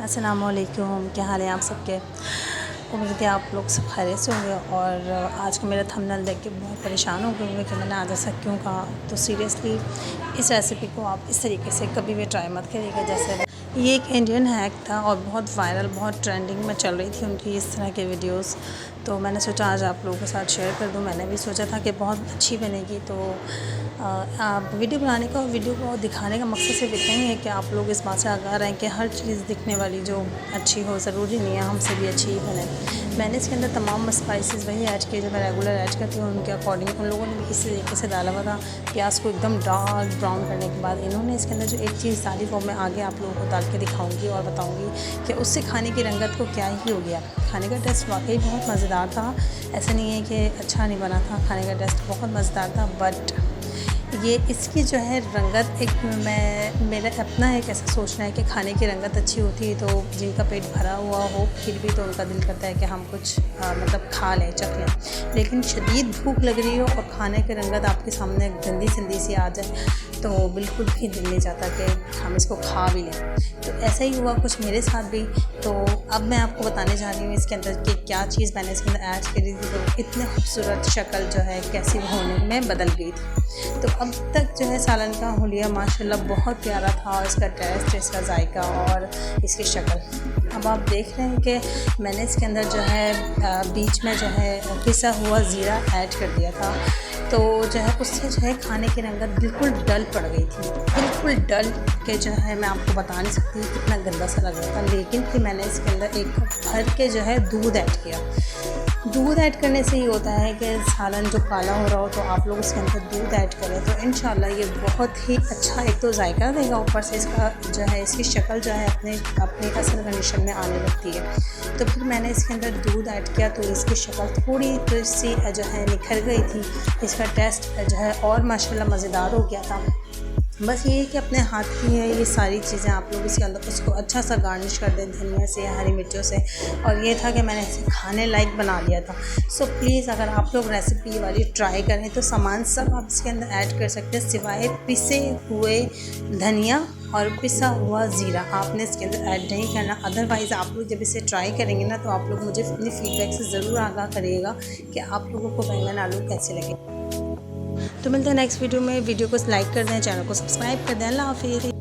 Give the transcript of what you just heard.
अस्सलामुअलैकुम, क्या हाल है आप सबके। उम्मीद है आप लोग सब खैरियत से होंगे। और आज का मेरा थंबनेल देख के बहुत परेशान हो गए होंगे कि मैंने आज ऐसा क्यों कहा। तो सीरियसली इस रेसिपी को आप इस तरीके से कभी भी ट्राई मत करिएगा। जैसे ये एक इंडियन हैक था और बहुत वायरल, बहुत ट्रेंडिंग में चल रही थी उनकी इस तरह के वीडियोस। तो मैंने सोचा आज आप लोगों के साथ शेयर कर दूं। मैंने भी सोचा था कि बहुत अच्छी बनेगी। तो आप वीडियो बनाने का और वीडियो को दिखाने का मकसद सिर्फ इतना ही है कि आप लोग इस बात से आगाह रहें कि हर चीज़ दिखने वाली जो अच्छी हो, ज़रूरी नहीं है हमसे भी अच्छी ही बने। मैंने इसके अंदर तमाम स्पाइसेस वही ऐड किए जो मैं रेगुलर ऐड करती हूँ उनके अकॉर्डिंग। उन लोगों ने भी इसी तरीके से डाला हुआ था। प्याज को एकदम डार्क ब्राउन करने के बाद इन्होंने इसके अंदर जो एक चीज़ डाली वो मैं आगे आप लोगों को डाल के दिखाऊँगी और बताऊँगी कि उससे खाने की रंगत को क्या ही हो गया। खाने का टेस्ट वाकई बहुत मज़ेदार था। ऐसा नहीं है कि अच्छा नहीं बना था, खाने का टेस्ट बहुत मज़ेदार था। बट ये इसकी जो है रंगत, एक मेरा अपना एक ऐसा सोचना है कि खाने की रंगत अच्छी होती है तो जिनका पेट भरा हुआ हो फिर भी तो उनका दिल करता है कि हम कुछ मतलब खा लें, चख लें। लेकिन शदीद भूख लग रही हो और खाने की रंगत आपके सामने गंदी संदी सी आ जाए तो बिल्कुल भी दिल नहीं चाहता कि हम इसको खा भी लें। तो ऐसा ही हुआ कुछ मेरे साथ भी। तो अब मैं आपको बताने जा रही हूँ इसके अंदर कि क्या चीज़ मैंने इसके अंदर ऐड करी थी तो इतने खूबसूरत शक्ल जो है कैसी होने में बदल गई थी। तो अब तक जो है सालन का हुलिया माशाल्लाह बहुत प्यारा था और इसका टेस्ट, इसका जायका और इसकी शक्ल। अब आप देख रहे हैं कि मैंने इसके अंदर जो है बीच में जो है पिसा हुआ ज़ीरा ऐड कर दिया था। तो जो है उससे जो है खाने की रंगत बिल्कुल डल पड़ गई थी, बिल्कुल डल के जो है मैं आपको बता नहीं सकती कितना गंदा सा लग रहा था। लेकिन फिर मैंने इसके अंदर एक कप भर के जो है दूध ऐड किया। दूध ऐड करने से ही होता है कि सालन जो काला हो रहा हो तो आप लोग उसके अंदर दूध ऐड करें तो इंशाल्लाह ये बहुत ही अच्छा एक तो जायका देगा, ऊपर से इसका जो है इसकी शक्ल जो है अपने असल कंडीशन में आने लगती है। तो फिर मैंने इसके अंदर दूध ऐड किया तो इसकी शक्ल थोड़ी तो सी जो है निखर गई थी। इसका टेस्ट जो है और माशाल्लाह मज़ेदार हो गया था। बस ये है कि अपने हाथ की है ये सारी चीज़ें, आप लोग इसके अंदर उसको अच्छा सा गार्निश कर दें धनिया से, हरी मिर्चों से। और ये था कि मैंने इसे खाने लायक बना लिया था। सो प्लीज़ अगर आप लोग रेसिपी वाली ट्राई करें तो सामान सब आप इसके अंदर ऐड कर सकते हैं सिवाय पिसे हुए धनिया और पिसा हुआ ज़ीरा आपने इसके अंदर ऐड नहीं करना। अदरवाइज़ आप लोग जब इसे ट्राई करेंगे ना तो आप लोग मुझे अपनी फीडबैक से ज़रूर आगाह करिएगा कि आप लोगों को बैंगन आलू कैसे लगे। तो मिलते हैं नेक्स्ट वीडियो में। वीडियो को लाइक कर दें, चैनल को सब्सक्राइब कर दें। अल्लाह हाफ़िज़।